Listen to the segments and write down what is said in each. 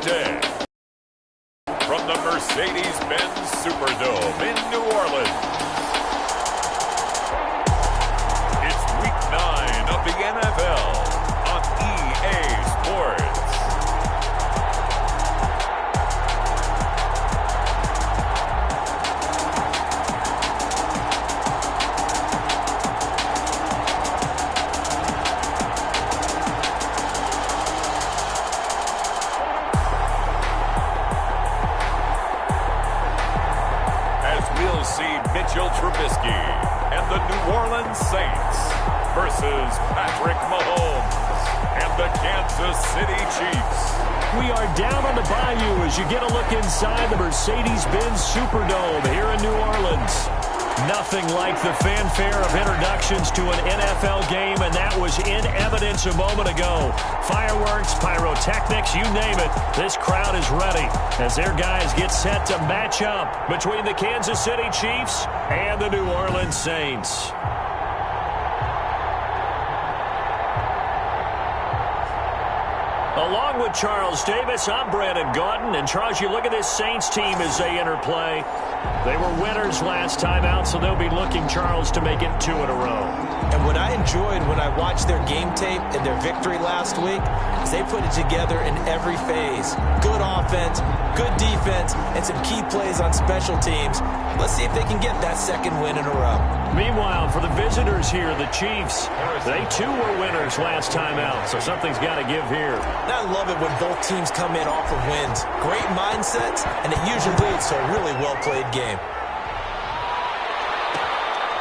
day. From the Mercedes-Benz Superdome in New Orleans, it's Week 9 of the NFL on EA Sports. Mitchell Trubisky and the New Orleans Saints versus Patrick Mahomes and the Kansas City Chiefs. We are down on the bayou as you get a look inside the Mercedes-Benz Superdome here in New Orleans. Nothing like the fanfare of introductions to an NFL game, and that was in evidence a moment ago. Fireworks, pyrotechnics, you name it, this crowd is ready as their guys get set to match up between the Kansas City Chiefs and the New Orleans Saints. Along with Charles Davis, I'm Brandon Gaudin. And Charles, you look at this Saints team as they interplay. They were winners last time out, so they'll be looking, Charles, to make it 2 in a row. And what I enjoyed when I watched their game tape and their victory last week is they put it together in every phase. Good offense, good defense, and some key plays on special teams. Let's see if they can get that second win in a row. Meanwhile, for the visitors here, the Chiefs, they too were winners last time out, so something's got to give here. And I love it when both teams come in off of wins. Great mindsets, and it usually leads to a really well-played game.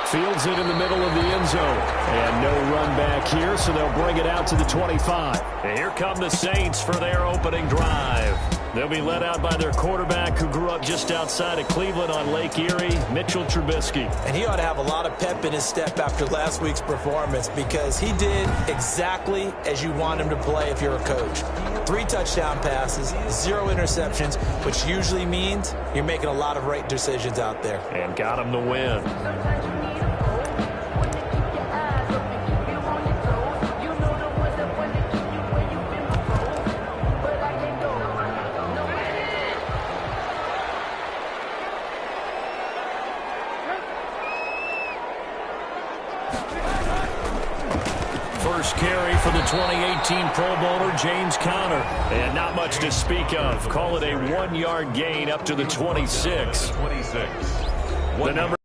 Fields it in the middle of the end zone. And no run back here, so they'll bring it out to the 25. And here come the Saints for their opening drive. They'll be led out by their quarterback who grew up just outside of Cleveland on Lake Erie, Mitchell Trubisky. And he ought to have a lot of pep in his step after last week's performance because he did exactly as you want him to play if you're a coach. 3 touchdown passes, 0 interceptions, which usually means you're making a lot of right decisions out there. And got him the win. First carry for the 2018 Pro Bowler, James Conner. And not much to speak of. Call it a 1-yard gain up to the 26. The number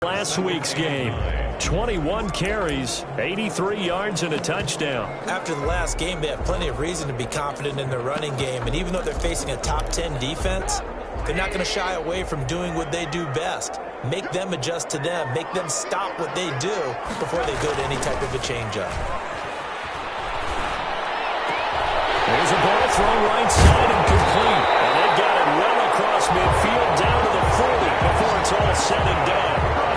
last week's game. 21 carries, 83 yards, and a touchdown. After the last game, they have plenty of reason to be confident in their running game. And even though they're facing a top 10 defense, they're not going to shy away from doing what they do best. Make them adjust to them. Make them stop what they do before they go to any type of a change-up. There's a ball thrown right side and complete. And they got it well across midfield down to the 40 before it's all said and done.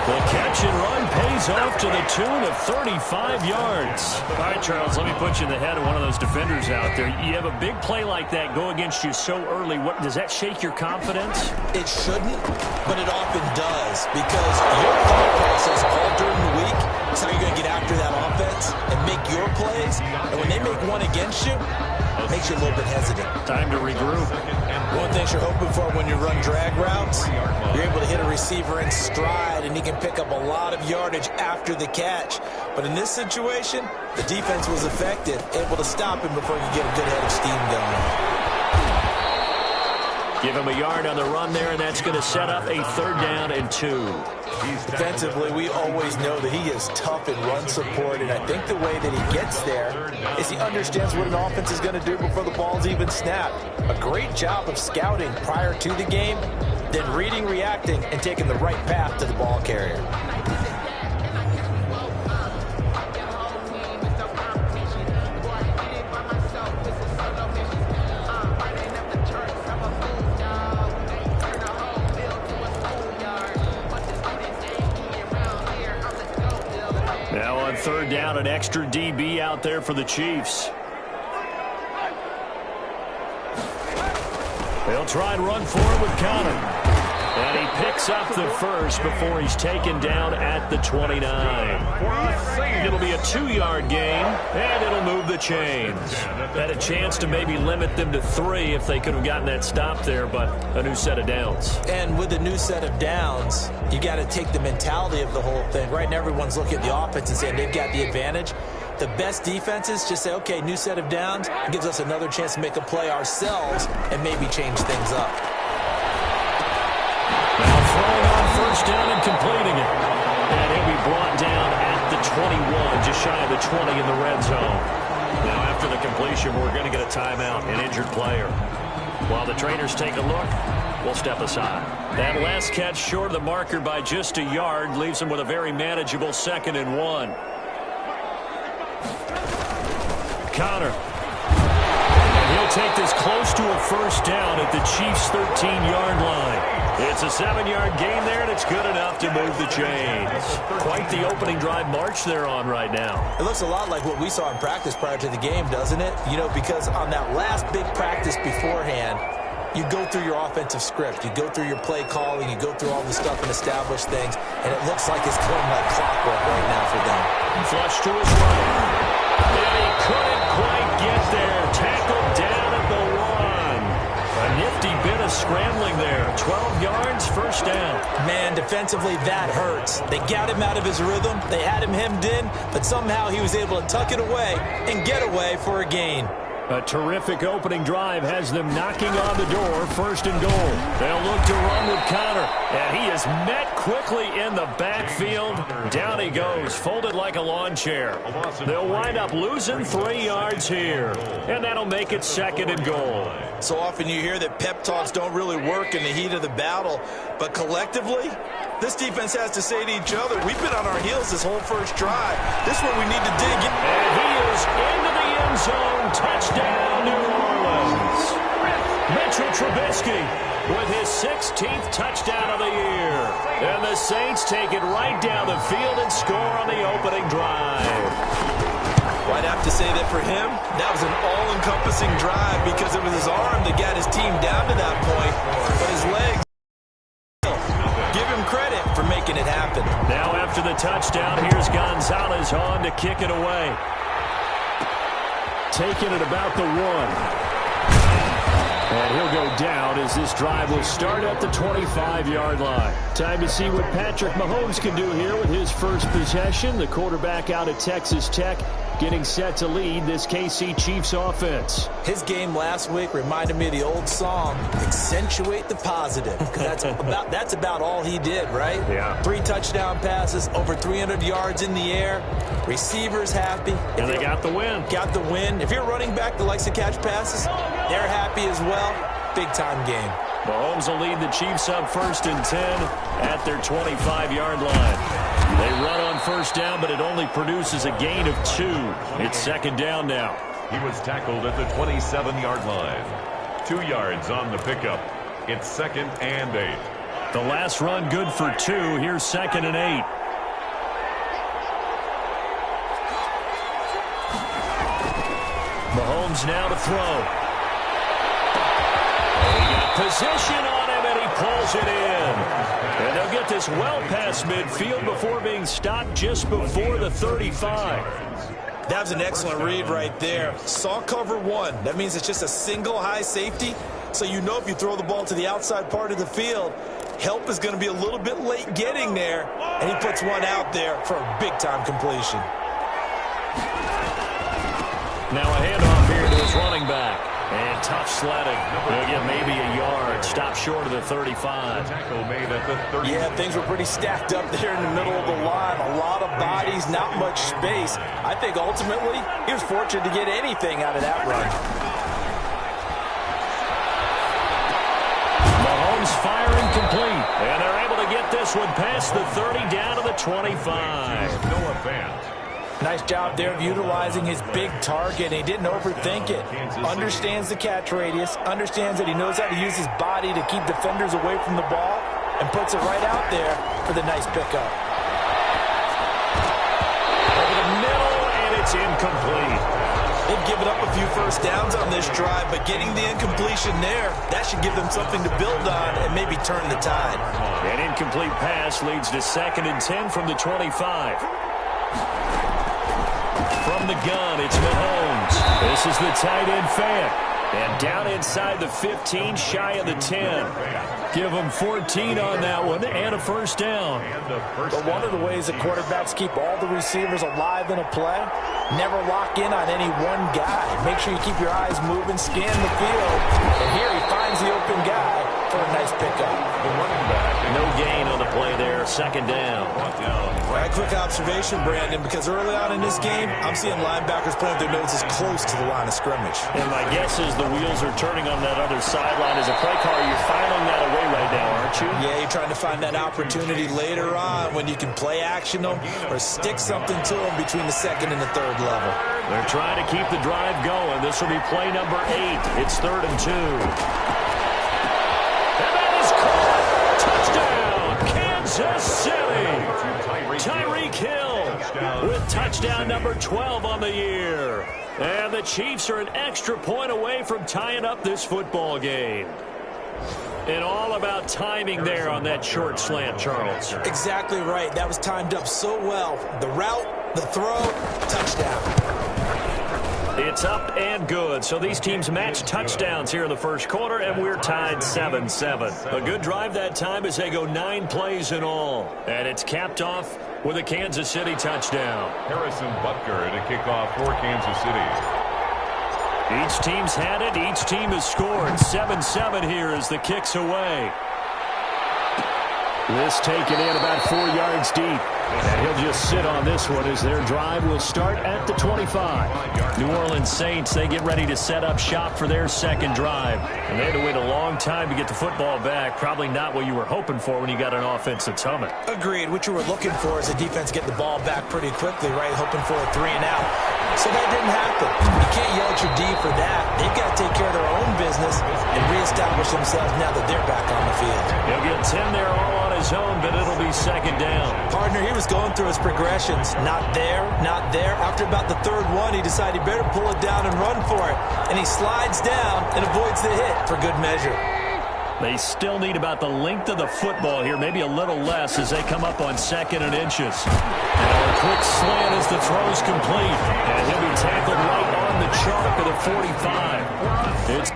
The catch and run pays off to the tune of 35 yards. All right, Charles, let me put you in the head of one of those defenders out there. You have a big play like that go against you so early. What does that shake your confidence? It shouldn't, but it often does because your thought process all during the week is how you're going to get after that offense and make your plays. And when they make one against you, it makes you a little bit hesitant. Time to regroup. One thing you're hoping for when you run drag routes, you're able to hit a receiver in stride, and he can pick up a lot of yardage after the catch. But in this situation, the defense was effective, able to stop him before he could get a good head of steam going. Give him a yard on the run there, and that's going to set up a 3rd down and 2. Defensively, we always know that he is tough in run support, and I think the way that he gets there is he understands what an offense is going to do before the ball's even snapped. A great job of scouting prior to the game, then reading, reacting, and taking the right path to the ball carrier. Now on 3rd down, an extra DB out there for the Chiefs. They'll try and run forward with Conner. And he picks up the first before he's taken down at the 29. It'll be a 2-yard gain, and it'll move the chains. Had a chance to maybe limit them to 3 if they could have gotten that stop there, but a new set of downs. And with a new set of downs, you got to take the mentality of the whole thing. Right now, everyone's looking at the offense and saying they've got the advantage. The best defenses just say, okay, new set of downs. It gives us another chance to make a play ourselves and maybe change things up. Now throwing on first down and completing it. And he'll be brought down at the 21, just shy of the 20 in the red zone. Now after the completion, we're going to get a timeout, an injured player. While the trainers take a look, we'll step aside. That last catch short of the marker by just a yard leaves him with a very manageable 2nd and 1. Connor. And he'll take this close to a first down at the Chiefs' 13-yard line. It's a 7-yard gain there, and it's good enough to move the chains. Quite the opening drive march they're on right now. It looks a lot like what we saw in practice prior to the game, doesn't it? You know, because on that last big practice beforehand, you go through your offensive script. You go through your play calling. You go through all the stuff and establish things. And it looks like it's going like clockwork right now for them. Flush to his right. And he couldn't quite get there. Tackled down at the 1. A nifty bit of scrambling there. 12 yards, first down. Man, defensively, that hurts. They got him out of his rhythm. They had him hemmed in, but somehow he was able to tuck it away and get away for a gain. A terrific opening drive has them knocking on the door, 1st and goal. They'll look to run with Connor, and he is met quickly in the backfield. Down he goes, folded like a lawn chair. They'll wind up losing 3 yards here, and that'll make it 2nd and goal. So often you hear that pep talks don't really work in the heat of the battle, but collectively, this defense has to say to each other, we've been on our heels this whole first drive. This is where we need to dig in. And he is into the end zone. Touchdown, New Orleans. Mitchell Trubisky with his 16th touchdown of the year. And the Saints take it right down the field and score on the opening drive. Well, I'd have to say that for him, that was an all-encompassing drive because it was his arm that got his team down to that point, but his legs. Give him credit for making it happen. Now after the touchdown, here's Gonzalez on to kick it away. Taking it about the 1. And he'll go down as this drive will start at the 25-yard line. Time to see what Patrick Mahomes can do here with his first possession. The quarterback out of Texas Tech getting set to lead this KC Chiefs offense. His game last week reminded me of the old song, accentuate the positive. Because that's about all he did, right? Yeah. 3 touchdown passes, over 300 yards in the air. Receivers happy. And they got the win. Got the win. If you're running back that likes to catch passes, they're happy as well. Big-time game. Mahomes will lead the Chiefs up 1st and 10 at their 25-yard line. They run on first down, but it only produces a gain of 2. It's 2nd down now. He was tackled at the 27-yard line. 2 yards on the pickup. It's 2nd and 8. The last run good for 2. Here's 2nd and 8. Mahomes now to throw. Position on him, and he pulls it in. And they'll get this well past midfield before being stopped just before the 35. That was an excellent read right there. Saw cover 1. That means it's just a single high safety. So you know if you throw the ball to the outside part of the field, help is going to be a little bit late getting there. And he puts one out there for a big-time completion. Now a handoff here to his running back. And tough sledding. He'll get maybe a yard. Stop short of the 35. Tackle made at the 30. Yeah, things were pretty stacked up there in the middle of the line. A lot of bodies, not much space. I think ultimately he was fortunate to get anything out of that run. Mahomes firing complete. And they're able to get this one past the 30 down to the 25. Noah Fant. Nice job there of utilizing his big target. He didn't overthink it. Understands the catch radius. Understands that he knows how to use his body to keep defenders away from the ball. And puts it right out there for the nice pickup. Over the middle, and it's incomplete. They've given up a few first downs on this drive, but getting the incompletion there, that should give them something to build on and maybe turn the tide. An incomplete pass leads to 2nd and 10 from the 25. From the gun, it's Mahomes. This is the tight end fan. And down inside the 15, shy of the 10. Give them 14 on that one and a first down. But one of the ways that quarterbacks keep all the receivers alive in a play, never lock in on any one guy. Make sure you keep your eyes moving, scan the field. And here he finds the open guy for a nice pickup. The running back. No gain on the play there, 2nd down. Right, quick observation, Brandon, because early on in this game, I'm seeing linebackers putting their noses close to the line of scrimmage. And my guess is the wheels are turning on that other sideline as a play caller. You're filing that away right now, aren't you? Yeah, you're trying to find that opportunity later on when you can play action them or stick something to them between the 2nd and the 3rd level. They're trying to keep the drive going. This will be play number 8. It's 3rd and 2. And that is caught. Touchdown, Kansas City. Tyreek Hill with touchdown number 12 on the year. And the Chiefs are an extra point away from tying up this football game. And all about timing there on that short slant, Charles. Exactly right. That was timed up so well. The route, the throw, touchdown. It's up and good. So these teams match touchdowns here in the first quarter, and we're tied 7-7. A good drive that time as they go 9 plays in all. And it's capped off with a Kansas City touchdown. Harrison Butker to kick off for Kansas City. Each team's had it. Each team has scored. 7-7 here as the kick's away. This taken in about 4 yards deep. And he'll just sit on this one as their drive will start at the 25. New Orleans Saints, they get ready to set up shop for their 2nd drive. And they had to wait a long time to get the football back. Probably not what you were hoping for when you got an offense that's humming. Agreed. What you were looking for is a defense get the ball back pretty quickly, right? Hoping for a 3 and out. So that didn't happen. You can't yell at your D for that. They've got to take care of their own business and reestablish themselves now that they're back on the field. He'll get 10 there all on his own, but it'll be 2nd down. Partner, he was going through his progressions. Not there, not there. After about the 3rd one, he decided he better pull it down and run for it. And he slides down and avoids the hit for good measure. They still need about the length of the football here, maybe a little less as they come up on 2nd and inches. And a quick slant as the throw's complete. And he'll be tackled right on the chalk of the 45. It's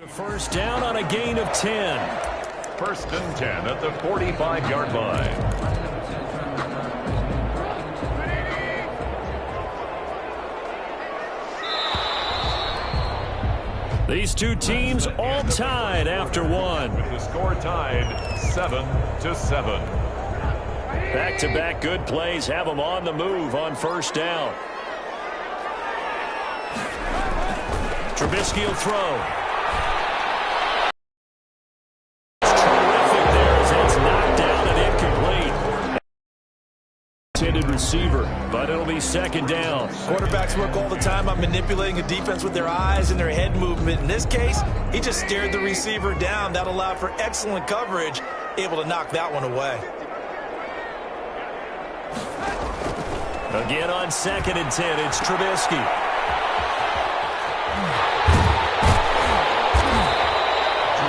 first down on a gain of 10. 1st and 10 at the 45-yard line. These two teams all tied after one. With the score tied 7-7. Back-to-back good plays have them on the move on 1st down. Trubisky will throw. Receiver, but it'll be 2nd down. Quarterbacks work all the time on manipulating a defense with their eyes and their head movement. In this case, he just stared the receiver down. That allowed for excellent coverage, able to knock that one away. Again on 2nd and 10, it's Trubisky.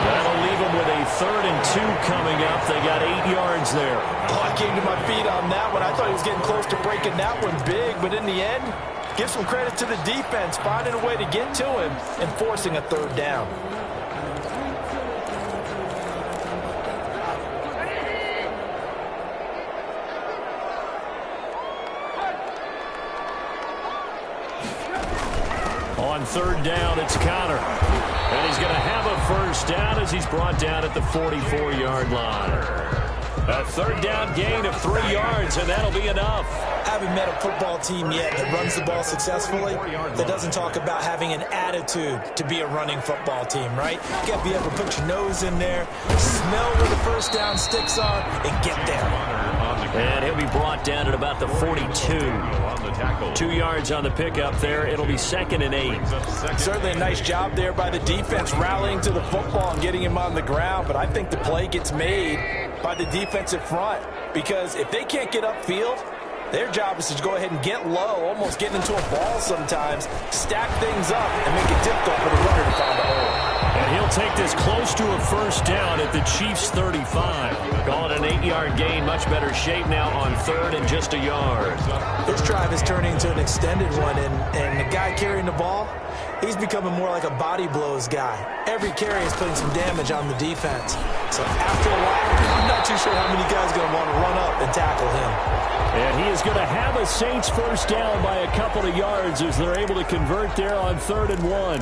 That'll leave them with a 3rd and 2 coming up. They got 8 yards there. Oh, I came to my feet on that one. I thought he was getting close to breaking that one big, but in the end, give some credit to the defense, finding a way to get to him and forcing a 3rd down. On 3rd down, it's Connor. And he's going to have a first down as he's brought down at the 44-yard line. A 3rd down gain of 3 yards, and that'll be enough. Haven't met a football team yet that runs the ball successfully, that doesn't talk about having an attitude to be a running football team, right? You got to be able to put your nose in there, smell where the first down sticks are, and get there. On the And he'll be brought down at about the 42. 2 yards on the pickup there. It'll be 2nd and 8. Certainly a nice job there by the defense rallying to the football and getting him on the ground. But I think the play gets made by the defensive front, because if they can't get upfield, their job is to go ahead and get low, almost get into a ball sometimes, stack things up, and make it difficult for the runner to find a hole. And he'll take this close to a first down at the Chiefs' 35. Call it an 8-yard gain. Much better shape now on 3rd and just a yard. This drive is turning into an extended one, and the guy carrying the ball, he's becoming more like a body blows guy. Every carry is putting some damage on the defense. So after a while, I'm not too sure how many guys are going to want to run up and tackle him. And he is going to have a Saints first down by a couple of yards as they're able to convert there on 3rd and 1.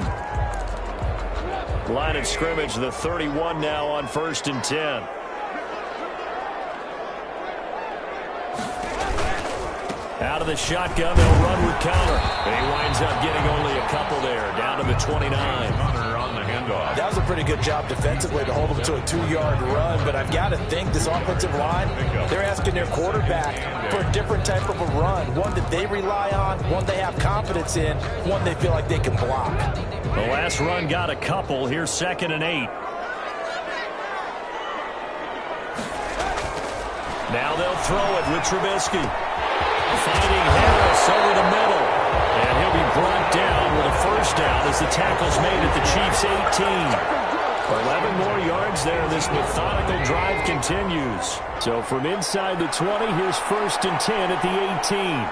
Line of scrimmage, the 31 now on 1st and 10. Out of the shotgun, they'll run with counter. And he winds up getting only a couple there, down to the 29. On the handoff. That was a pretty good job defensively to hold him to a 2-yard run, but I've got to think this offensive line, they're asking their quarterback for a different type of a run, one that they rely on, one they have confidence in, one they feel like they can block. The last run got a couple. Here's 2nd and 8. Now they'll throw it with Trubisky. Finding Harris over the middle. And he'll be brought down with a first down as the tackle's made at the Chiefs' 18. 11 more yards there. This methodical drive continues. So from inside the 20, here's 1st and 10 at the 18.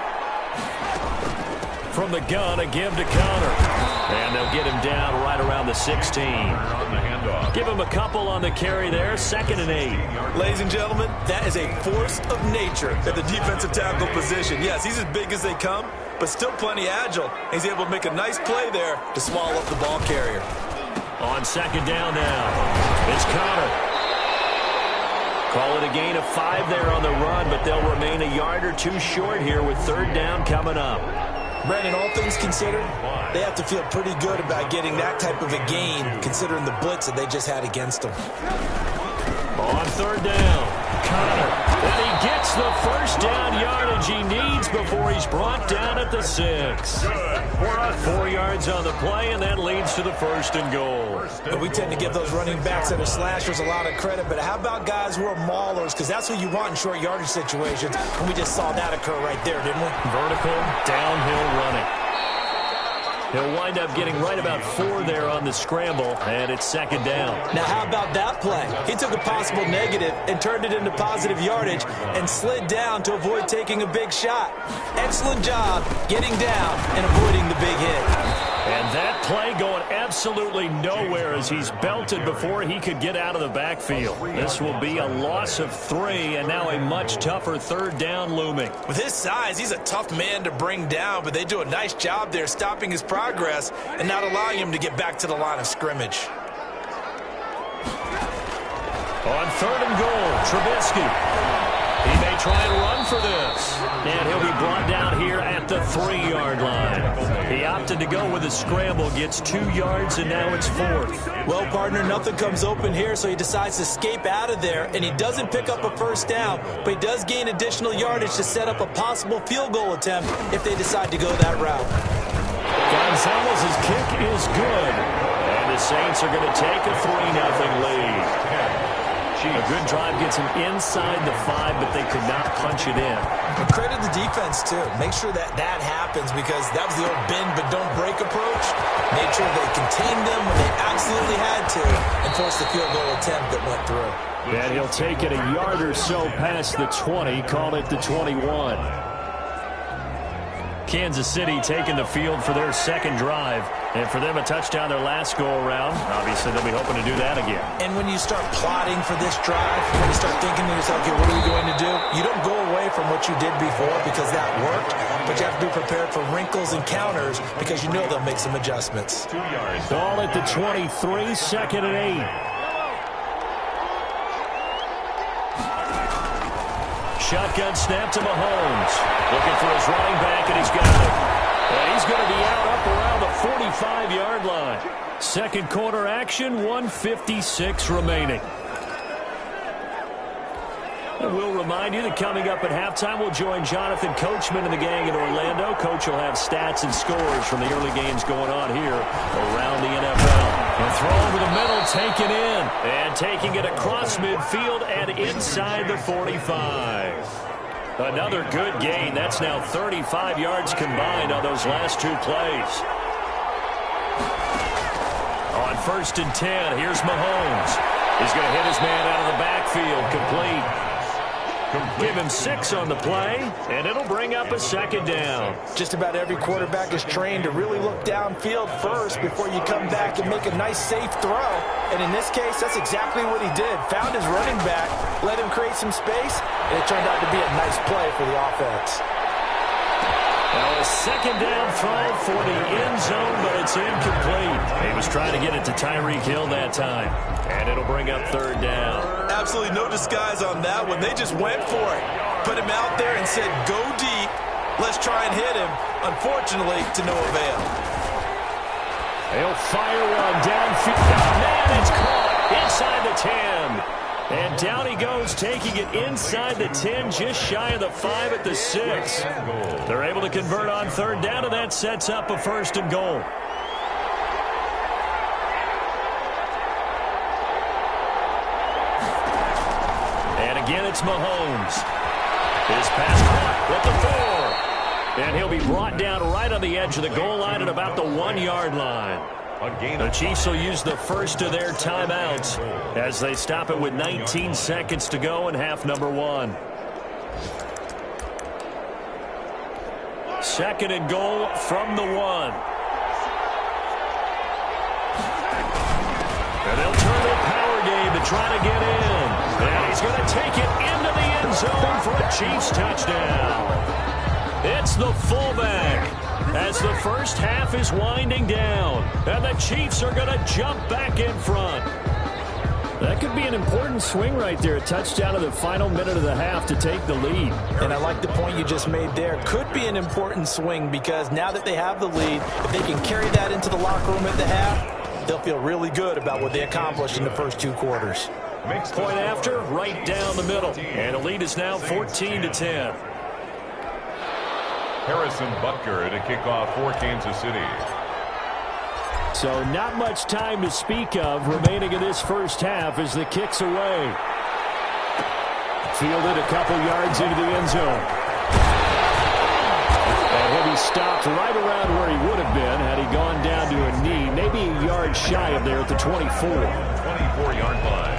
From the gun, a give to counter. And they'll get him down right around the 16. Give him a couple on the carry there. 2nd and 8. Ladies and gentlemen, that is a force of nature at the defensive tackle position. Yes, he's as big as they come, but still plenty agile. He's able to make a nice play there to swallow up the ball carrier. On 2nd down now, it's Conner. Call it a gain of 5 there on the run, but they'll remain a yard or 2 short here with 3rd down coming up. Brandon, all things considered, they have to feel pretty good about getting that type of a gain, considering the blitz that they just had against them. On 3rd down, Conner. And he gets the first down yardage he needs before he's brought down at the 6. 4 yards on the play, and that leads to the 1st and goal. And we tend to give those running backs that are slashers a lot of credit, but how about guys who are maulers? Because that's what you want in short yardage situations, and we just saw that occur right there, didn't we? Vertical, downhill running. He'll wind up getting right about 4 there on the scramble, and it's 2nd down. Now, how about that play? He took a possible negative and turned it into positive yardage and slid down to avoid taking a big shot. Excellent job getting down and avoiding the big hit. And that play going absolutely nowhere as he's belted before he could get out of the backfield. This will be a loss of 3, and now a much tougher 3rd down looming. With his size, he's a tough man to bring down, but they do a nice job there stopping his progress and not allowing him to get back to the line of scrimmage. On 3rd and goal, Trubisky. He may try and run for this. And he'll be brought down here at the 3-yard line. He opted to go with a scramble, gets 2 yards, and now it's 4th. Well, partner, nothing comes open here, so he decides to escape out of there, and he doesn't pick up a first down, but he does gain additional yardage to set up a possible field goal attempt if they decide to go that route. Gonzalez's kick is good. And the Saints are going to take a 3-0 lead. A good drive gets him inside the 5, but they could not punch it in. And credit the defense, too. Make sure that that happens, because that was the old bend but don't break approach. Made sure they contained them when they absolutely had to and forced the field goal attempt that went through. And he'll take it a yard or so past the 20, call it the 21. Kansas City taking the field for their 2nd drive. And for them, a touchdown their last go-around. Obviously, they'll be hoping to do that again. And when you start plotting for this drive, when you start thinking to yourself, okay, what are we going to do? You don't go away from what you did before because that worked, but you have to be prepared for wrinkles and counters because you know they'll make some adjustments. 2 yards. Ball at the 23, 2nd and 8. Shotgun snap to Mahomes. Looking for his running back, and he's got it. And he's going to be out up around the 45-yard line. 2nd quarter action, 1:56 remaining. And we'll remind you that coming up at halftime, we'll join Jonathan Coachman and the gang in Orlando. Coach will have stats and scores from the early games going on here around the NFL. And throw over the middle, taken in. And taking it across midfield and inside the 45. Another good gain. That's now 35 yards combined on those last two plays. On 1st and 10, here's Mahomes. He's going to hit his man out of the backfield, complete. Give him 6 on the play, and it'll bring up a 2nd down. Just about every quarterback is trained to really look downfield first before you come back and make a nice, safe throw. And in this case, that's exactly what he did. Found his running back, let him create some space, and it turned out to be a nice play for the offense. Now a 2nd down throw for the end zone, but it's incomplete. He was trying to get it to Tyreek Hill that time, and it'll bring up 3rd down. Absolutely no disguise on that one. They just went for it. Put him out there and said, go deep. Let's try and hit him. Unfortunately, to no avail. He'll fire one downfield. Oh, man, it's caught inside the 10. And down he goes, taking it inside the 10, just shy of the 5 at the 6. They're able to convert on 3rd down, and that sets up a 1st and goal. And again, it's Mahomes. His pass caught with the 4. And he'll be brought down right on the edge of the goal line at about the 1-yard line. The Chiefs will use the first of their timeouts as they stop it with 19 seconds to go in half number 1. 2nd and goal from the 1. And they'll turn their power game to try to get in. And he's going to take it into the end zone for a Chiefs touchdown. It's the fullback as the first half is winding down. And the Chiefs are going to jump back in front. That could be an important swing right there. A touchdown in the final minute of the half to take the lead. And I like the point you just made there. Could be an important swing because now that they have the lead, if they can carry that into the locker room at the half, they'll feel really good about what they accomplished in the first 2 quarters. Point after, right down the middle. And the lead is now 14-10. Harrison Butker to kick off for Kansas City. So not much time to speak of remaining in this first half as the kick's away. Fielded a couple yards into the end zone. And he'll be stopped right around where he would have been had he gone down to a knee, maybe a yard shy of there at the 24. 24-yard line.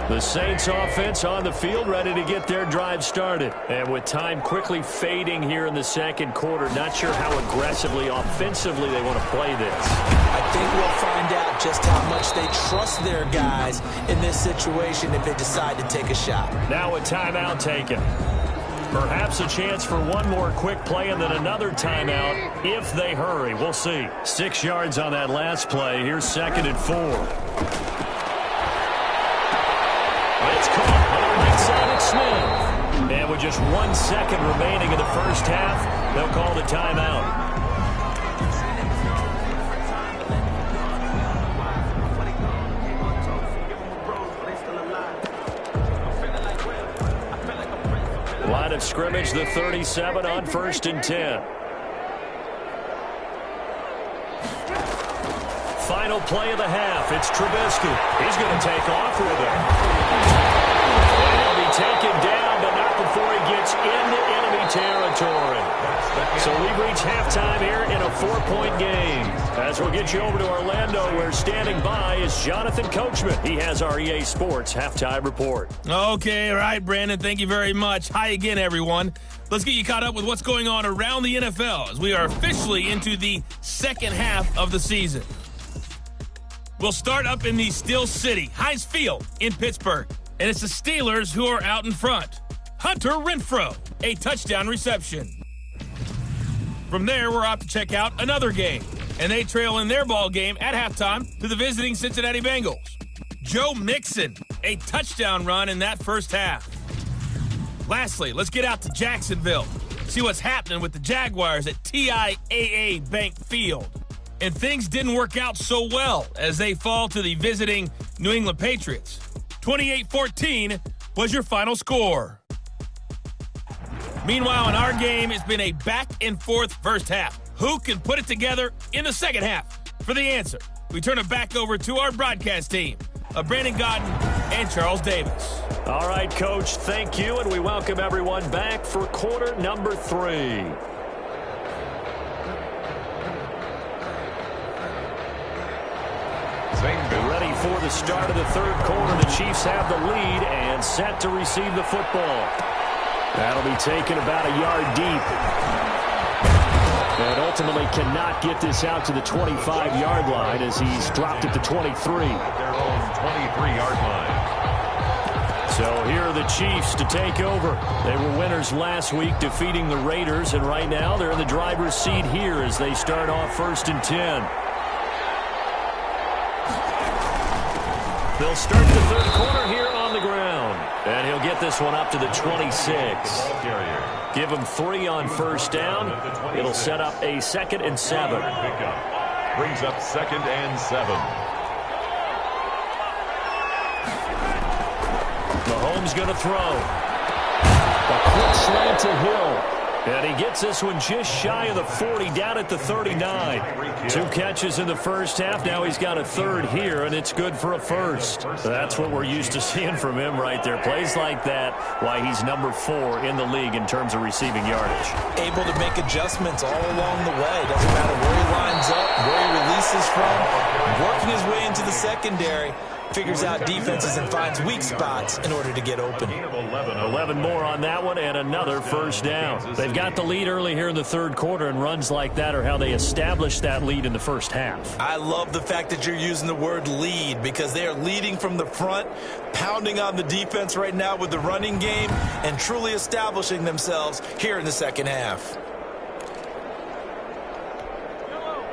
The Saints offense on the field, ready to get their drive started. And with time quickly fading here in the second quarter, not sure how aggressively, offensively they want to play this. I think we'll find out just how much they trust their guys in this situation if they decide to take a shot. Now a timeout taken. Perhaps a chance for one more quick play and then another timeout if they hurry. We'll see. 6 yards on that last play. Here's 2nd and 4. It's caught on the right side of Smith. And with just 1 second remaining in the first half, they'll call the timeout. Line of scrimmage, the 37 on 1st and 10. Final play of the half. It's Trubisky. He's going to take off with it. And he'll be taken down, but not before he gets into enemy territory. So we've reached halftime here in a 4-point game. As we'll get you over to Orlando, where standing by is Jonathan Coachman. He has our EA Sports halftime report. Okay, all right, Brandon. Thank you very much. Hi again, everyone. Let's get you caught up with what's going on around the NFL as we are officially into the second half of the season. We'll start up in the Steel City, Heinz Field in Pittsburgh. And it's the Steelers who are out in front. Hunter Renfrow, a touchdown reception. From there, we're off to check out another game. And they trail in their ball game at halftime to the visiting Cincinnati Bengals. Joe Mixon, a touchdown run in that first half. Lastly, let's get out to Jacksonville. See what's happening with the Jaguars at TIAA Bank Field. and things didn't work out so well as they fall to the visiting New England Patriots. 28-14 was your final score. Meanwhile, in our game, it's been a back-and-forth first half. Who can put it together in the second half? For the answer, we turn it back over to our broadcast team of Brandon Gaudin and Charles Davis. All right, Coach, thank you, and we welcome everyone back for quarter number 3. Ready for the start of the third quarter. The Chiefs have the lead and set to receive the football. That'll be taken about a yard deep. And ultimately cannot get this out to the 25-yard line as he's dropped at the 23. Their own 23-yard line. So here are the Chiefs to take over. They were winners last week defeating the Raiders, and right now they're in the driver's seat here as they start off 1st and 10. They'll start the third quarter here on the ground. And he'll get this one up to the 26. Give him 3 on first down. It'll set up a 2nd and 7. Brings up 2nd and 7. Mahomes going to throw. A quick slant to Hill. And he gets this one just shy of the 40, down at the 39. 2 catches in the first half. Now he's got a third here, and it's good for a first. That's what we're used to seeing from him right there. Plays like that, why he's number 4 in the league in terms of receiving yardage. Able to make adjustments all along the way. Doesn't matter where he lines up, where he releases from. Working his way into the secondary. Figures out defenses and finds weak spots in order to get open. 11 more on that one and another first down. They've got the lead early here in the third quarter, and runs like that are how they establish that lead in the first half. I love the fact that you're using the word lead because they are leading from the front, pounding on the defense right now with the running game, and truly establishing themselves here in the second half.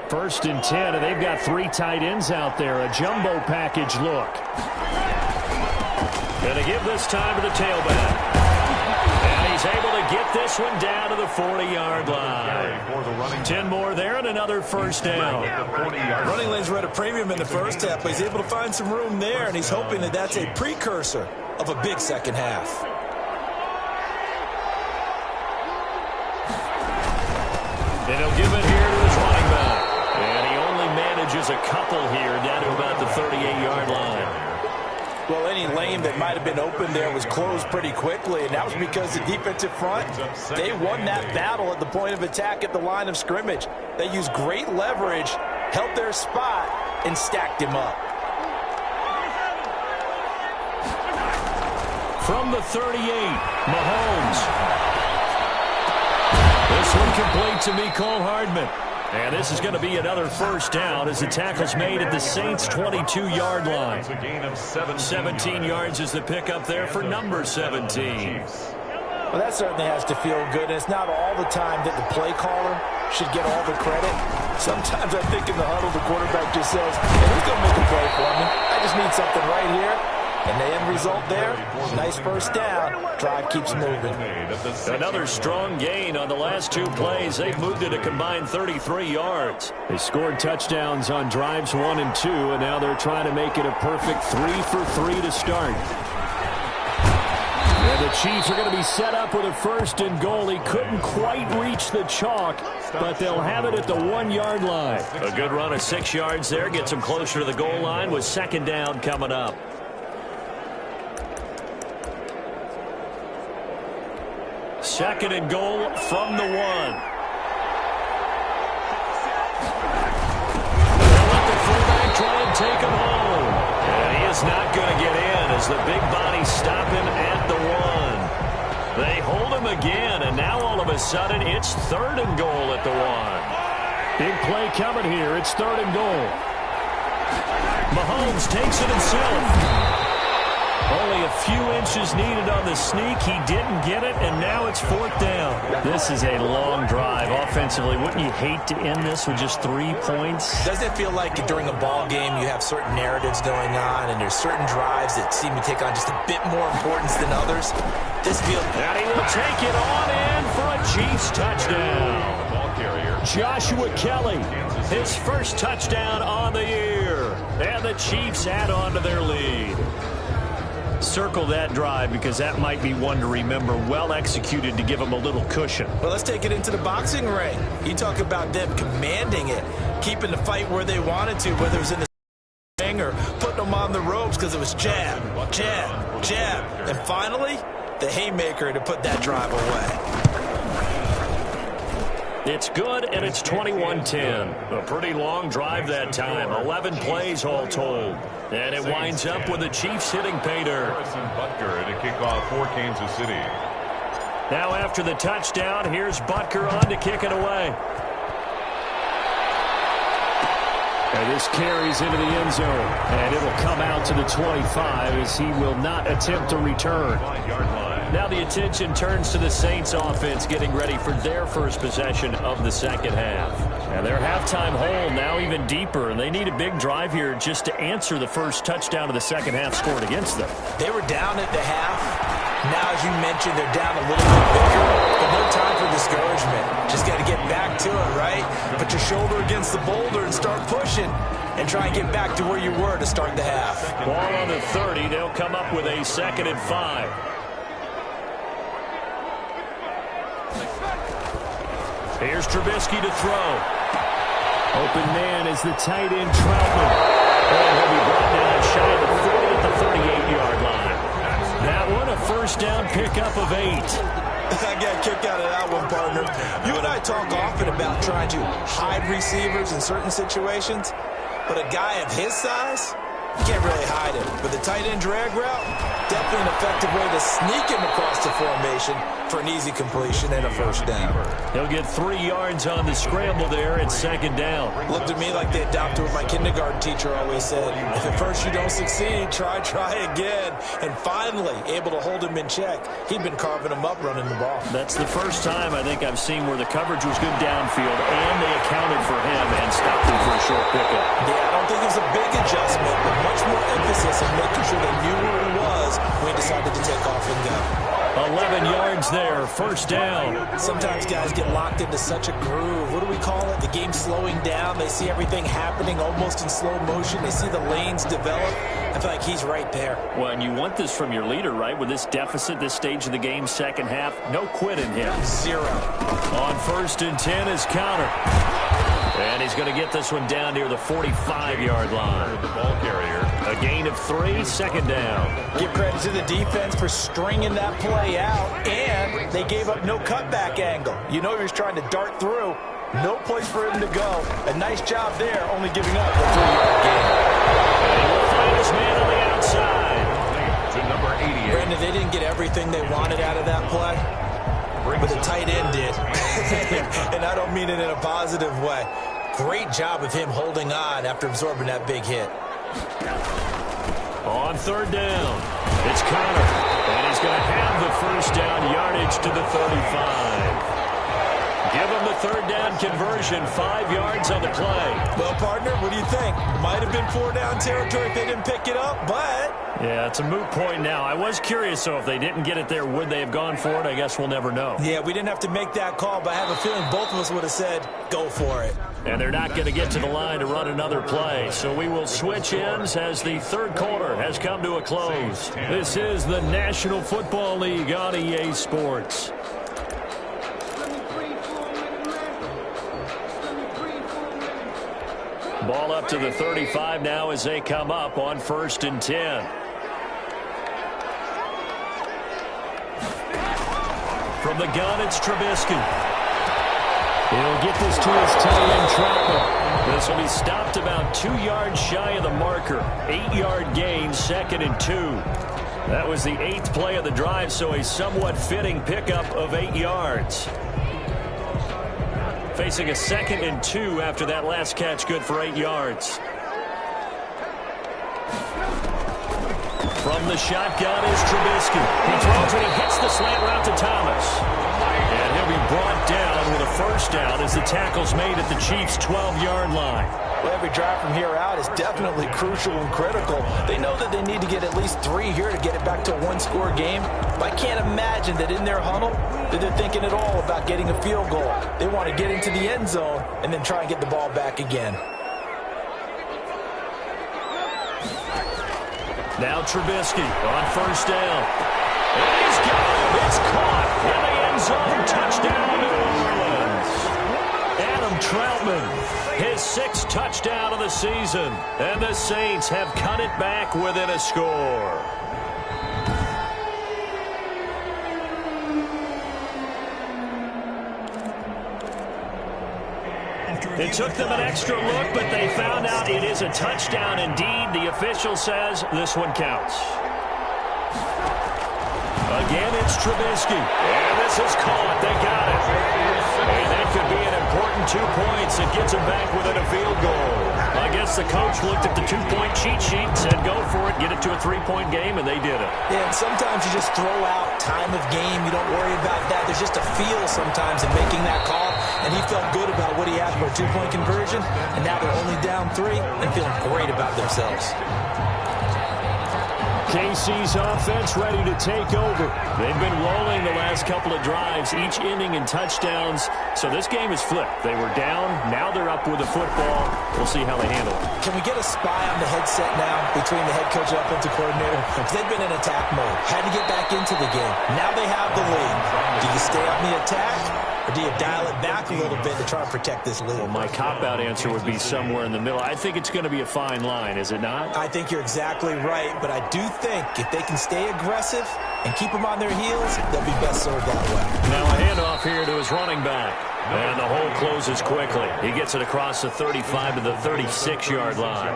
1st and 10, and they've got 3 tight ends out there. A jumbo package look. Going to give this time to the tailback. And he's able to get this one down to the 40-yard line. 10 more there and another first down. Running lanes were at a premium in the first half, but he's able to find some room there, and he's hoping that that's a precursor of a big second half. And he'll give it here to his running back. And he only manages a couple here down to about the 38-yard line. Well, any lane that might have been open there was closed pretty quickly, and that was because the defensive front, they won that battle at the point of attack at the line of scrimmage. They used great leverage, held their spot, and stacked him up. From the 38, Mahomes. This one complete to Mecole Hardman. And this is going to be another first down as the tackle's made at the Saints' 22-yard line. 17 yards is the pickup there for number 17. Well, that certainly has to feel good. And it's not all the time that the play caller should get all the credit. Sometimes I think in the huddle, the quarterback just says, hey, who's going to make a play for me? I just need something right here. And the end result there, nice first down. Drive keeps moving. Another strong gain on the last 2 plays. They've moved it a combined 33 yards. They scored touchdowns on drives 1 and 2, and now they're trying to make it a perfect 3 for 3 to start. And the Chiefs are going to be set up with a 1st and goal. He couldn't quite reach the chalk, but they'll have it at the 1-yard line. A good run of 6 yards there gets them closer to the goal line with 2nd down coming up. 2nd and goal from the 1. They'll let the fullback try and take him home. And he is not going to get in as the big bodies stop him at the 1. They hold him again, and now all of a sudden it's 3rd and goal at the 1. Big play coming here. It's 3rd and goal. Mahomes takes it himself. Only a few inches needed on the sneak. He didn't get it, and now it's 4th down. This is a long drive offensively. Wouldn't you hate to end this with just 3 points? Doesn't it feel like during a ball game you have certain narratives going on, and there's certain drives that seem to take on just a bit more importance than others? This feels... And he will take it on in for a Chiefs touchdown. Ball carrier Joshua Kelly, his first touchdown on the year. And the Chiefs add on to their lead. Circle that drive because that might be one to remember. Well executed to give them a little cushion. Well, let's take it into the boxing ring. You talk about them commanding it, keeping the fight where they wanted to, whether it was in the ring or putting them on the ropes because it was jab, jab, jab. And finally, the haymaker to put that drive away. It's good, and it's 21-10. A pretty long drive that time. 11 plays all told. And it winds up with the Chiefs hitting pay dirt. Harrison Butker to kick off for Kansas City. Now after the touchdown, here's Butker on to kick it away. And this carries into the end zone. And it'll come out to the 25 as he will not attempt to return. 5-yard line. Now the attention turns to the Saints offense getting ready for their first possession of the second half. And their halftime hole now even deeper, and they need a big drive here just to answer the first touchdown of the second half scored against them. They were down at the half. Now, as you mentioned, they're down a little bit bigger, but no time for discouragement. Just got to get back to it, right? Put your shoulder against the boulder and start pushing and try and get back to where you were to start the half. Ball on the 30. They'll come up with a 2nd and 5. Here's Trubisky to throw. Open man is the tight end Troutman. And he'll be brought down shy of the 40 at the 38-yard line. That one a first down pickup of 8. I got a kick out of that one, partner. You and I talk often about trying to hide receivers in certain situations, but a guy of his size, you can't really hide him. But the tight end drag route, definitely an effective way to sneak him across the formation for an easy completion and a first down. He'll get 3 yards on the scramble there at 2nd down. Looked to me like they adopted what my kindergarten teacher always said. If at first you don't succeed, try again. And finally, able to hold him in check. He'd been carving him up running the ball. That's the first time I think I've seen where the coverage was good downfield and they accounted for him and stopped him for a short pickup. Yeah, I don't think it was a big adjustment, but much more emphasis on making sure they knew where he was when he decided to take off and go. 11 yards there, first down. Sometimes guys get locked into such a groove. What do we call it? The game's slowing down. They see everything happening almost in slow motion. They see the lanes develop. I feel like he's right there. Well, and you want this from your leader, right? With this deficit, this stage of the game, second half, no quit in him. 0. On 1st and 10 is Conner. And he's going to get this one down near the 45-yard line. The ball carrier. A gain of 3, 2nd down. Give credit to the defense for stringing that play out, and they gave up no cutback angle. You know he was trying to dart through. No place for him to go. A nice job there, only giving up the 3-yard gain. And he will find his man on the outside. To number 88. Brandon, they didn't get everything they wanted out of that play, but the tight end did. And I don't mean it in a positive way. Great job of him holding on after absorbing that big hit. On 3rd down, it's Conner. And he's going to have the first down yardage to the 35. Give him the 3rd down conversion, 5 yards on the play. Well, partner, what do you think? Might have been 4-down territory if they didn't pick it up, but... Yeah, it's a moot point now. I was curious, though, if they didn't get it there, would they have gone for it? I guess we'll never know. Yeah, we didn't have to make that call, but I have a feeling both of us would have said, go for it. And they're not going to get to the line to run another play. So we will switch ends as the 3rd quarter has come to a close. This is the National Football League on EA Sports. Ball up to the 35 now as they come up on 1st and 10. From the gun, it's Trubisky. He'll get this to his tight end, Troutman. This will be stopped about 2 yards shy of the marker. 8-yard gain, 2nd and 2. That was the 8th play of the drive, so a somewhat fitting pickup of 8 yards. Facing a 2nd and 2 after that last catch, good for 8 yards. From the shotgun is Trubisky. He throws and he hits the slant route to Thomas. And he'll be brought down with a 1st touchdown as the tackle's made at the Chiefs' 12-yard line. Well, every drive from here out is definitely crucial and critical. They know that they need to get at least 3 here to get it back to a one-score game. But I can't imagine that in their huddle that they're thinking at all about getting a field goal. They want to get into the end zone and then try and get the ball back again. Now Trubisky on first down. And he's got it. It's caught in the end zone. Touchdown, New Orleans. Adam Troutman, his 6th touchdown of the season. And the Saints have cut it back within a score. It took them an extra look, but they found out it is a touchdown indeed. The official says this one counts. Again, it's Trubisky. And this is caught. They got it. And that could be an important 2 points. It gets them back within a field goal. I guess the coach looked at the 2-point cheat sheet and said, go for it, get it to a 3-point game, and they did it. Yeah, and sometimes you just throw out time of game. You don't worry about that. There's just a feel sometimes in making that call. And he felt good about what he had for a 2-point conversion. And now they're only down 3 and feeling great about themselves. KC's offense ready to take over. They've been rolling the last couple of drives, each ending in touchdowns. So this game is flipped. They were down. Now they're up with the football. We'll see how they handle it. Can we get a spy on the headset now between the head coach and offensive coordinator? Because they've been in attack mode. Had to get back into the game. Now they have the lead. Do you stay on the attack? Or do you dial it back a little bit to try and protect this lead? Well, my cop-out answer would be somewhere in the middle. I think it's going to be a fine line, is it not? I think you're exactly right, but I do think if they can stay aggressive and keep them on their heels, they'll be best served that way. Now a handoff here to his running back. And the hole closes quickly. He gets it across the 35 to the 36-yard line.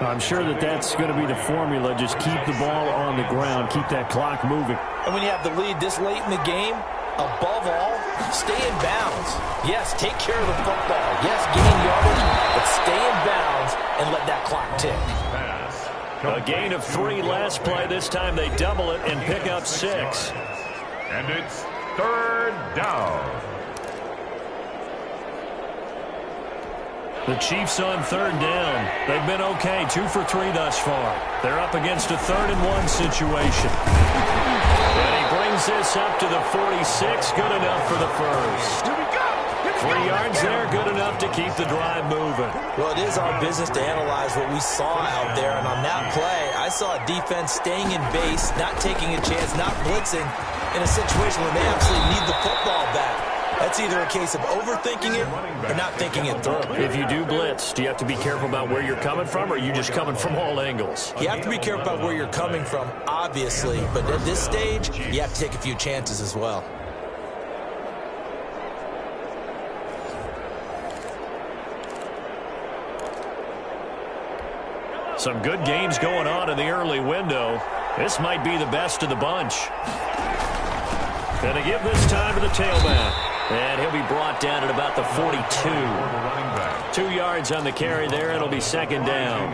I'm sure that that's going to be the formula. Just keep the ball on the ground. Keep that clock moving. And when you have the lead this late in the game, above all, stay in bounds. Yes, take care of the football. Yes, gain yardage, but stay in bounds and let that clock tick. A gain of 3 last play. This time they double it and pick up 6. And it's 3rd down. The Chiefs on 3rd down. They've been okay, 2 for 3 thus far. They're up against a 3rd and 1 situation. And he brings this up to the 46. Good enough for the first. 3 yards there, good enough to keep the drive moving. Well, it is our business to analyze what we saw out there. And on that play, I saw a defense staying in base, not taking a chance, not blitzing in a situation where they actually need the football back. That's either a case of overthinking it or not thinking it through. If you do blitz, do you have to be careful about where you're coming from, or are you just coming from all angles? You have to be careful about where you're coming from, obviously. But at this stage, you have to take a few chances as well. Some good games going on in the early window. This might be the best of the bunch. Going to give this time to the tailback. And he'll be brought down at about the 42. 2 yards on the carry there. It'll be 2nd down.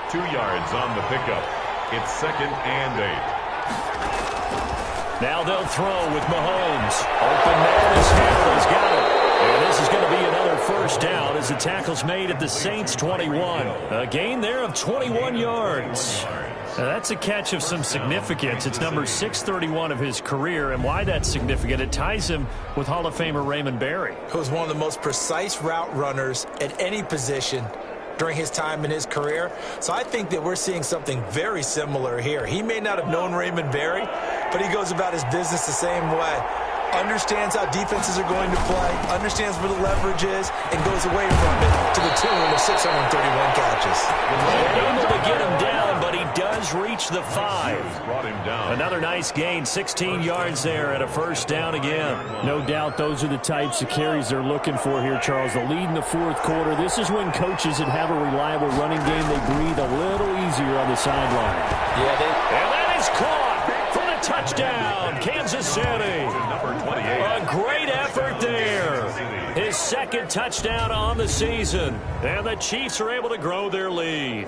2 yards on the pickup. It's 2nd and 8. Now they'll throw with Mahomes. Open man is Hill. He's got it. And this is going to be another 1st down as the tackle's made at the Saints' 21. A gain there of 21 yards. Now that's a catch of some significance. It's number 631 of his career, and why that's significant, it ties him with Hall of Famer Raymond Berry. Who was one of the most precise route runners at any position during his time in his career. So I think that we're seeing something very similar here. He may not have known Raymond Berry, but he goes about his business the same way. Understands how defenses are going to play, understands where the leverage is, and goes away from it to the tune of 631 catches. Able to get him down, but he does reach the 5. Brought him down. Another nice gain, 16 yards there and a 1st down again. No doubt those are the types of carries they're looking for here, Charles. The lead in the 4th quarter. This is when coaches that have a reliable running game, they breathe a little easier on the sideline. Yeah, and that is caught for the touchdown, Kansas City. A great effort there. His 2nd touchdown on the season. And the Chiefs are able to grow their lead.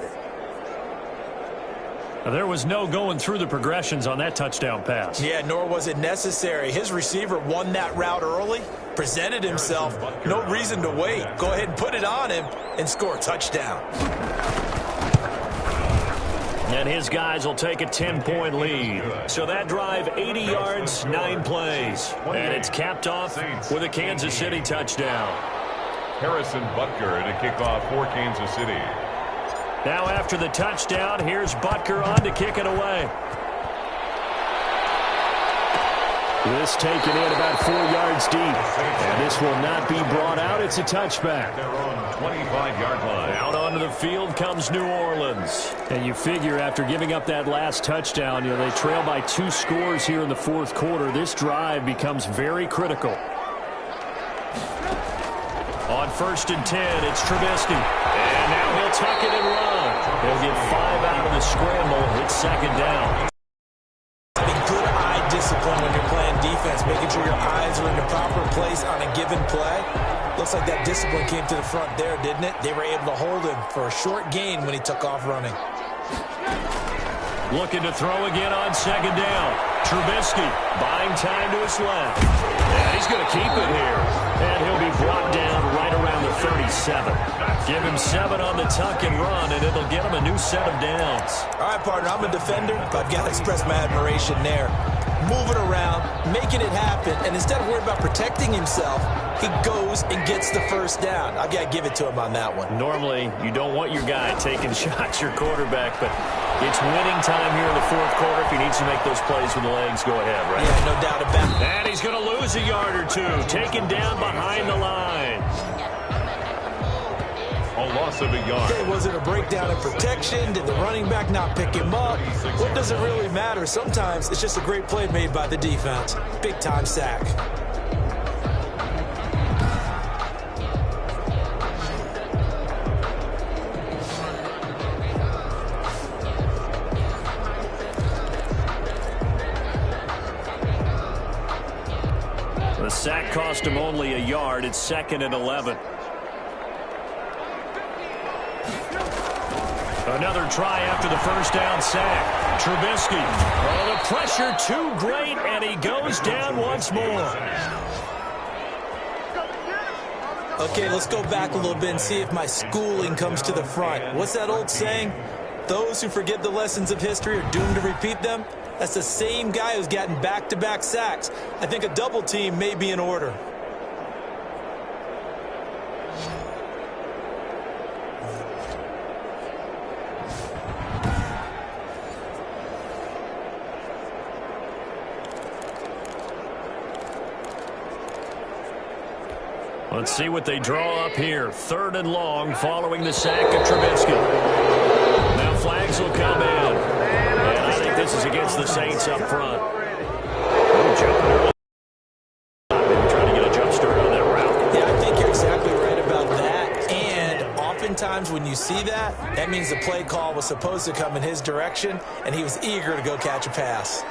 There was no going through the progressions on that touchdown pass. Yeah, nor was it necessary. His receiver won that route early, presented himself. No reason to wait. Go ahead and put it on him and score a touchdown. And his guys will take a 10-point lead. So that drive, 80 yards, 9 plays. And it's capped off with a Kansas City touchdown. Harrison Butker to kick off for Kansas City. Now after the touchdown, here's Butker on to kick it away. This taken in about 4 yards deep. And this will not be brought out. It's a touchback. They're on 25-yard line. Out onto the field comes New Orleans. And you figure after giving up that last touchdown, they trail by 2 scores here in the fourth quarter. This drive becomes very critical. On 1st and 10, it's Trubisky. And now he'll tuck it and run. He'll get 5 out of the scramble. It's 2nd down. Having good eye discipline when you're playing defense, making sure your eyes are in the proper place on a given play. Looks like that discipline came to the front there, didn't it? They were able to hold him for a short gain when he took off running. Looking to throw again on 2nd down. Trubisky buying time to his left. And he's going to keep it here. And he'll be brought down right around the 37. Give him 7 on the tuck and run, and it'll get him a new set of downs. All right, partner, I'm a defender, but I've got to express my admiration there. Moving around, making it happen, and instead of worrying about protecting himself, he goes and gets the first down. I've got to give it to him on that one. Normally, you don't want your guy taking shots, your quarterback, but it's winning time here in the fourth quarter. If he needs to make those plays with the legs, go ahead, right? Yeah, no doubt about it. And he's going to lose a yard or 2, taken down behind the line. A loss of a yard. Okay, was it a breakdown in protection? Did the running back not pick him up? What does it really matter? Sometimes it's just a great play made by the defense. Big-time sack. The sack cost him only a yard. It's 2nd and 11. Another try after the first down sack. Trubisky. Oh, the pressure too great, and he goes down once more. Okay, let's go back a little bit and see if my schooling comes to the front. What's that old saying? Those who forget the lessons of history are doomed to repeat them. That's the same guy who's gotten back-to-back sacks. I think a double team may be in order. Let's see what they draw up here. 3rd and long following the sack of Trubisky. Now flags will come in. And I think this is against the Saints up front. Jumping early. Trying to get a jump start on that route. Yeah, I think you're exactly right about that. And oftentimes when you see that, that means the play call was supposed to come in his direction, and he was eager to go catch a pass.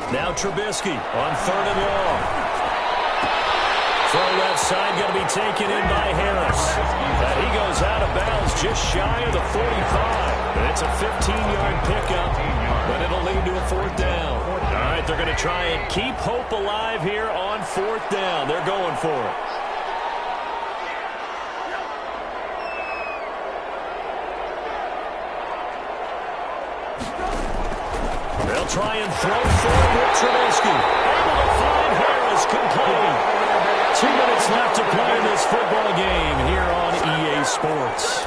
Now Trubisky on 3rd and long. Throw left side going to be taken in by Harris. And he goes out of bounds just shy of the 45. And it's a 15-yard pickup, but it'll lead to a 4th down. All right, they're going to try and keep hope alive here on 4th down. They're going for it. They'll try and throw forward with Trubisky. Able to find Harris, complete. 2 minutes left to play in this football game here on EA Sports.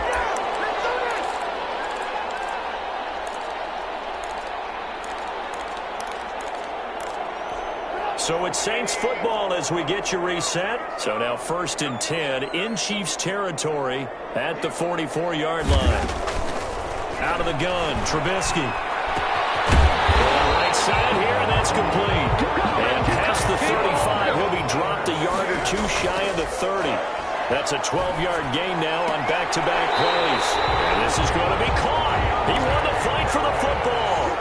So it's Saints football as we get you reset. So now 1st and 10 in Chiefs territory at the 44-yard line. Out of the gun, Trubisky. Right side here, and that's complete. And past the 35, he'll be dropped a yard or 2 shy of the 30. That's a 12-yard gain now on back-to-back plays. And this is going to be caught. He won the fight for the football.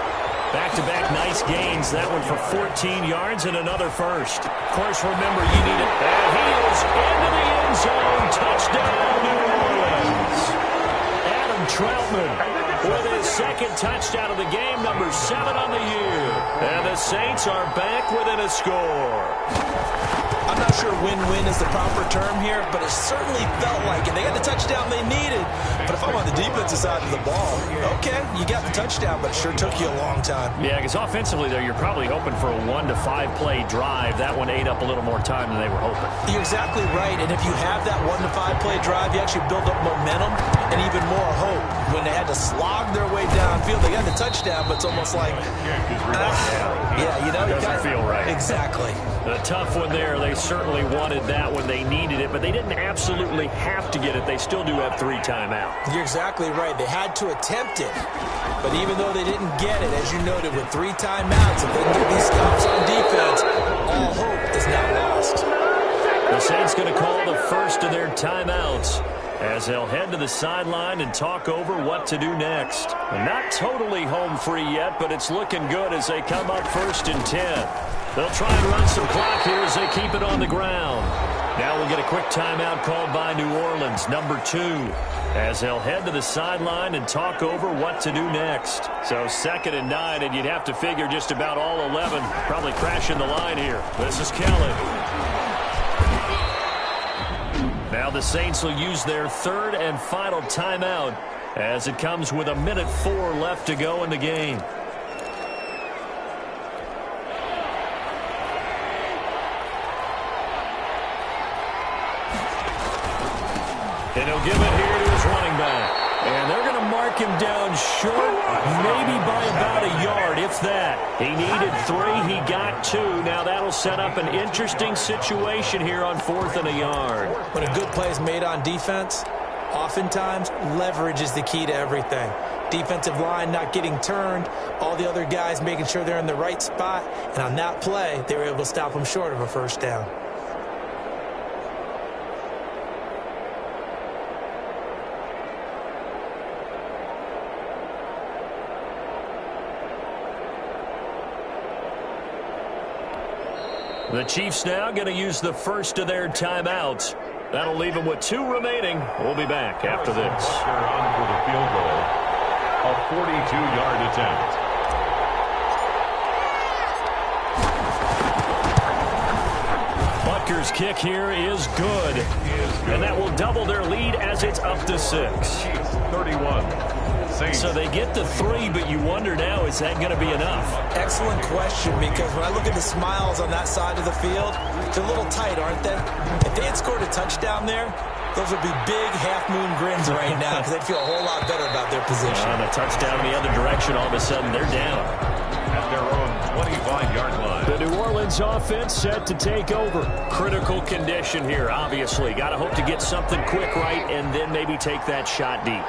Back-to-back nice gains. That one for 14 yards and another first. Of course, remember, you need it. And he is into the end zone. Touchdown, New Orleans. Adam Troutman with his second touchdown of the game, number 7 on the year. And the Saints are back within a score. I'm not sure win-win is the proper term here, but it certainly felt like it. They got the touchdown they needed. But if I'm on the defensive side of the ball, okay, you got the touchdown, but it sure took you a long time. Yeah, because offensively there, you're probably hoping for a 1 to 5 play drive. That one ate up a little more time than they were hoping. You're exactly right, and if you have that 1 to 5 play drive, you actually build up momentum and even more hope. When they had to slog their way downfield, they got the touchdown, but it's almost like, yeah, you know, it doesn't feel right. Exactly. The tough one there. They certainly wanted that when they needed it, but they didn't absolutely have to get it. They still do have 3 timeouts. You're exactly right. They had to attempt it, but even though they didn't get it, as you noted, with 3 timeouts, if they can get these stops on defense, all hope is not lost. The Saints going to call the first of their timeouts as they'll head to the sideline and talk over what to do next. Not totally home free yet, but it's looking good as they come up 1st and 10. They'll try and run some clock here as they keep it on the ground. Now we'll get a quick timeout called by New Orleans, number 2, as they'll head to the sideline and talk over what to do next. So 2nd and 9, and you'd have to figure just about all 11 probably crashing the line here. This is Kelly. Now the Saints will use their 3rd and final timeout as it comes with 1:04 left to go in the game. And he'll give it here to his running back. And they're going to mark him down short, maybe by about a yard, if that. He needed 3. He got 2. Now that'll set up an interesting situation here on 4th and a yard. When a good play is made on defense, oftentimes leverage is the key to everything. Defensive line not getting turned, all the other guys making sure they're in the right spot. And on that play, they were able to stop him short of a 1st down. The Chiefs now going to use the first of their timeouts. That'll leave them with 2 remaining. We'll be back after this. On for the field goal. A 42-yard attempt. Butker's kick here is good. And that will double their lead as it's up to 6. 31. So they get to 3, but you wonder now, is that going to be enough? Excellent question, because when I look at the smiles on that side of the field, they're a little tight, aren't they? If they had scored a touchdown there, those would be big half-moon grins right now because they'd feel a whole lot better about their position. On a touchdown in the other direction, all of a sudden they're down. At their own 25-yard line. The New Orleans offense set to take over. Critical condition here, obviously. Got to hope to get something quick right and then maybe take that shot deep.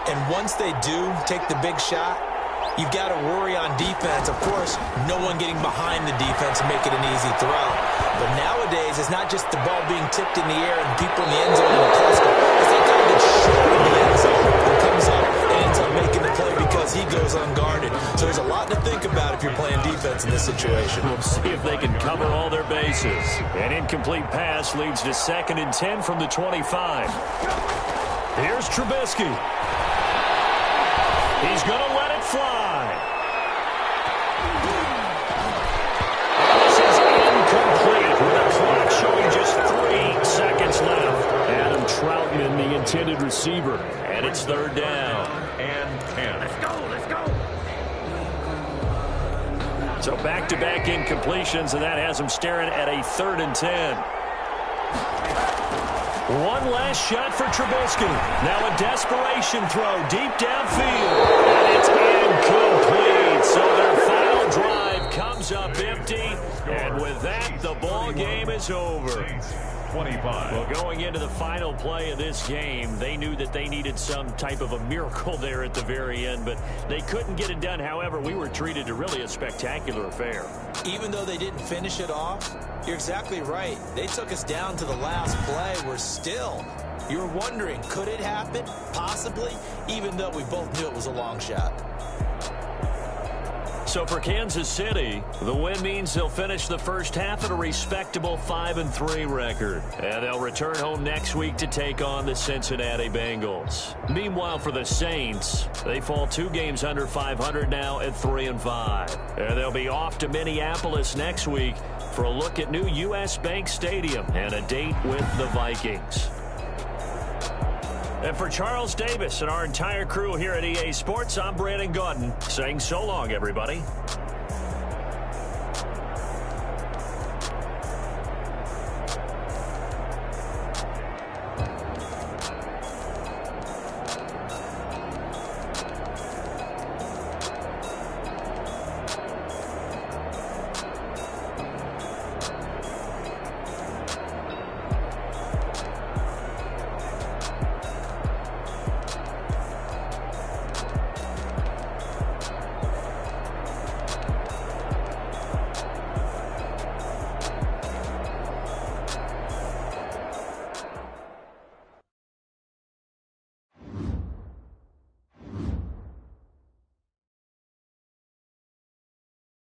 And once they do take the big shot, you've got to worry on defense. Of course, no one getting behind the defense and make it an easy throw. But nowadays, it's not just the ball being tipped in the air and people in the end zone in a cluster. It's that guy that's short in the end zone who comes up and ends up making the play because he goes unguarded. So there's a lot to think about if you're playing defense in this situation. We'll see if they can cover all their bases. An incomplete pass leads to 2nd and 10 from the 25. Here's Trubisky. He's going to let it fly. This is incomplete with the clock showing just 3 seconds left. Adam Troutman, the intended receiver. And it's 3rd down. And 10. Let's go. So back-to-back incompletions, and that has them staring at a 3rd and 10. One last shot for Trubisky. Now a desperation throw deep downfield. And it's incomplete. So their final drive comes up empty. And with that, the ball game is over. 25. Well, going into the final play of this game, they knew that they needed some type of a miracle there at the very end, but they couldn't get it done. However, we were treated to really a spectacular affair. Even though they didn't finish it off, you're exactly right. They took us down to the last play. We're still, you're wondering, could it happen? Possibly, even though we both knew it was a long shot. So for Kansas City, the win means they'll finish the first half at a respectable 5-3 record. And they'll return home next week to take on the Cincinnati Bengals. Meanwhile, for the Saints, they fall 2 games under 500 now at 3-5. And they'll be off to Minneapolis next week for a look at new U.S. Bank Stadium and a date with the Vikings. And for Charles Davis and our entire crew here at EA Sports, I'm Brandon Gaudin saying so long, everybody.